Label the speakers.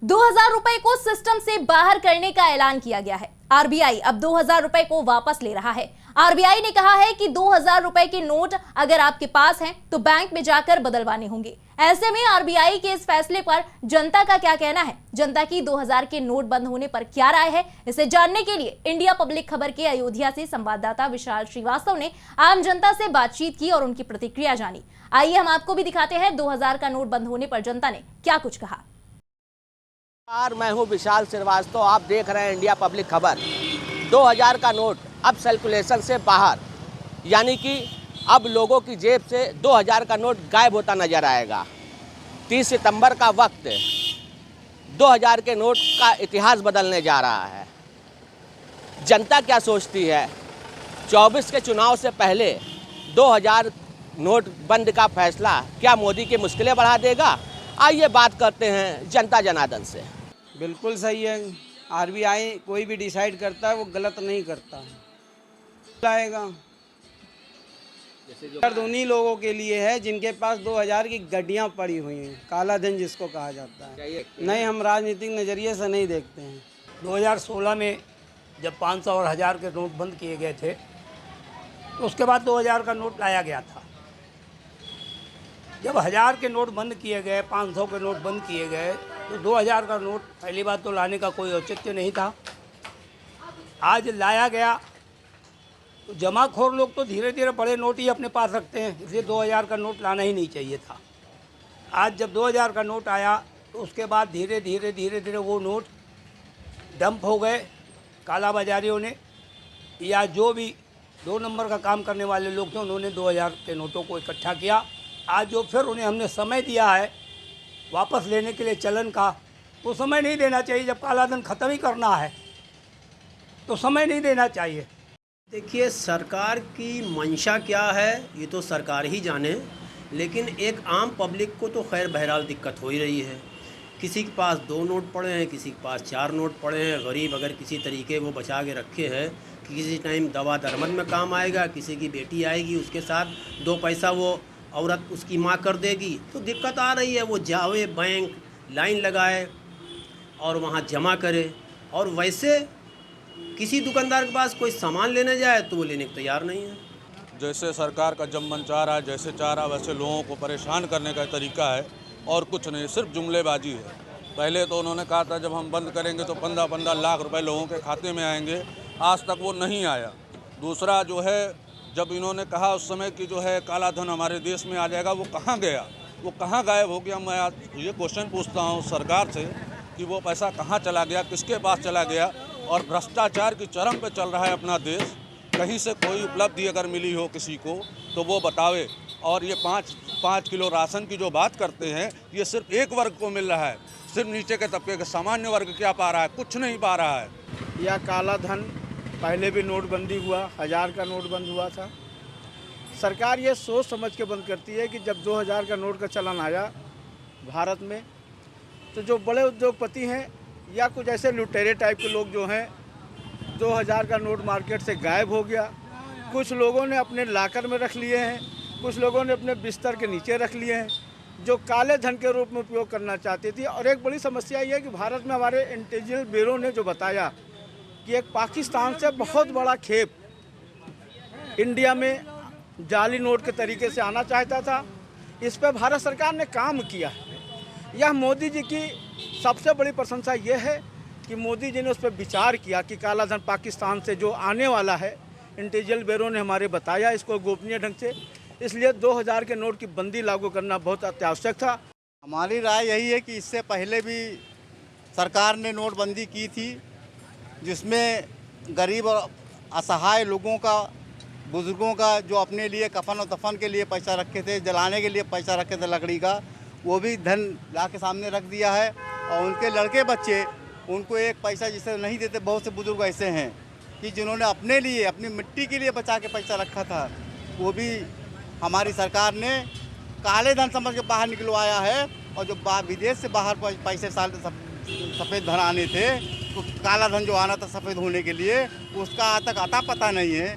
Speaker 1: 2000 रुपए को सिस्टम से बाहर करने का ऐलान किया गया है। आरबीआई अब 2000 रुपए को वापस ले रहा है। आरबीआई ने कहा है कि 2000 रुपए के नोट अगर आपके पास हैं तो बैंक में जाकर बदलवाने होंगे। ऐसे में आरबीआई के इस फैसले पर जनता का क्या कहना है, जनता की 2000 के नोट बंद होने पर क्या राय है, इसे जानने के लिए इंडिया पब्लिक खबर के अयोध्या से संवाददाता विशाल श्रीवास्तव ने आम जनता से बातचीत की और उनकी प्रतिक्रिया जानी। आइए हम आपको भी दिखाते हैं 2000 का नोट बंद होने पर जनता ने क्या कुछ कहा।
Speaker 2: मैं हूं विशाल श्रीवास्तव, आप देख रहे हैं इंडिया पब्लिक खबर। 2000 का नोट अब सर्कुलेशन से बाहर, यानी कि अब लोगों की जेब से 2000 का नोट गायब होता नजर आएगा। 30 सितंबर का वक्त 2000 के नोट का इतिहास बदलने जा रहा है। जनता क्या सोचती है? 24 के चुनाव से पहले 2000 नोट बंद का फैसला क्या मोदी की मुश्किलें बढ़ा देगा? आइए बात करते हैं जनता जनार्दन से।
Speaker 3: बिल्कुल सही है। आरबीआई कोई भी डिसाइड करता है वो गलत नहीं करता है। आएगा दर्द उन्हीं लोगों के लिए है जिनके पास 2000 की गड्डियां पड़ी हुई हैं, काला धन जिसको कहा जाता है। नहीं, हम राजनीतिक नज़रिए से नहीं देखते हैं।
Speaker 4: 2016 में जब 500 और 1000 के नोट बंद किए गए थे तो उसके बाद 2000 का नोट लाया गया था। जब 1000 के नोट बंद किए गए, 500 के नोट बंद किए गए तो 2000 का नोट पहली बात तो लाने का कोई औचित्य नहीं था। आज लाया गया तो जमाखोर लोग तो धीरे धीरे बड़े नोट ही अपने पास रखते हैं, इसलिए 2000 का नोट लाना ही नहीं चाहिए था। आज जब 2000 का नोट आया तो उसके बाद धीरे धीरे वो नोट डंप हो गए काला बाजारियों ने, या जो भी 2 नंबर का काम करने वाले लोग थे उन्होंने 2000 के नोटों को इकट्ठा किया। आज जो फिर उन्हें हमने समय दिया है वापस लेने के लिए चलन का, तो समय नहीं देना चाहिए। जब काला धन ख़त्म ही करना है तो समय नहीं देना चाहिए।
Speaker 5: देखिए, सरकार की मंशा क्या है ये तो सरकार ही जाने, लेकिन एक आम पब्लिक को तो खैर बहरहाल दिक्कत हो ही रही है। किसी के पास 2 नोट पड़े हैं, किसी के पास 4 नोट पड़े हैं। गरीब अगर किसी तरीके वो बचा के रखे हैं कि किसी टाइम दवा दरमद में काम आएगा, किसी की बेटी आएगी उसके साथ 2 पैसा वो औरत उसकी माँ कर देगी, तो दिक्कत आ रही है। वो जावे बैंक लाइन लगाए और वहाँ जमा करे, और वैसे किसी दुकानदार के पास कोई सामान लेने जाए तो वो लेने को तैयार नहीं है।
Speaker 6: जैसे सरकार का जब मन चाह रहा है, जैसे चाह रहा है वैसे लोगों को परेशान करने का तरीका है और कुछ नहीं, सिर्फ जुमलेबाजी है। पहले तो उन्होंने कहा था जब हम बंद करेंगे तो 15-15 लाख रुपए लोगों के खाते में आएंगे, आज तक वो नहीं आया। दूसरा जो है, जब इन्होंने कहा उस समय कि जो है काला धन हमारे देश में आ जाएगा, वो कहाँ गया, वो कहाँ गायब हो गया? मैं आज ये क्वेश्चन पूछता हूँ सरकार से कि वो पैसा कहाँ चला गया, किसके पास चला गया? और भ्रष्टाचार की चरम पे चल रहा है अपना देश। कहीं से कोई उपलब्धि अगर मिली हो किसी को तो वो बतावे। और ये 5 किलो राशन की जो बात करते हैं, ये सिर्फ एक वर्ग को मिल रहा है, सिर्फ नीचे के तबके का सामान्य वर्ग क्या पा रहा है? कुछ नहीं पा रहा है।
Speaker 3: या काला धन, पहले भी नोटबंदी हुआ, 1000 का नोट बंद हुआ था। सरकार ये सोच समझ के बंद करती है कि जब 2000 का नोट का चलन आया भारत में, तो जो बड़े उद्योगपति हैं या कुछ ऐसे लुटेरे टाइप के लोग जो हैं, 2000 का नोट मार्केट से गायब हो गया। कुछ लोगों ने अपने लाकर में रख लिए हैं, कुछ लोगों ने अपने बिस्तर के नीचे रख लिए हैं, जो काले धन के रूप में उपयोग करना चाहती थी। और एक बड़ी समस्या ये है कि भारत में हमारे इंटेलिजेंस ब्यूरो ने जो बताया कि एक पाकिस्तान से बहुत बड़ा खेप इंडिया में जाली नोट के तरीके से आना चाहता था। इस पर भारत सरकार ने काम किया है। यह मोदी जी की सबसे बड़ी प्रशंसा यह है कि मोदी जी ने उस पर विचार किया कि काला धन पाकिस्तान से जो आने वाला है, इंटेलिजेंस ब्यूरो ने हमारे बताया इसको गोपनीय ढंग से, इसलिए 2000 के नोट की बंदी लागू करना बहुत अत्यावश्यक था।
Speaker 7: हमारी राय यही है कि इससे पहले भी सरकार ने नोटबंदी की थी, जिसमें गरीब और असहाय लोगों का, बुजुर्गों का, जो अपने लिए कफन और दफन के लिए पैसा रखे थे, जलाने के लिए पैसा रखे थे लकड़ी का, वो भी धन ला के सामने रख दिया है। और उनके लड़के बच्चे उनको एक पैसा जिसे नहीं देते। बहुत से बुजुर्ग ऐसे हैं कि जिन्होंने अपने लिए, अपनी मिट्टी के लिए बचा के पैसा रखा था, वो भी हमारी सरकार ने काले धन समझ के बाहर निकलवाया है। और जो विदेश से बाहर पैसे सफ़ेद धन आने थे, तो काला धन जो आना था सफ़ेद होने के लिए, उसका आज तक अता पता नहीं है।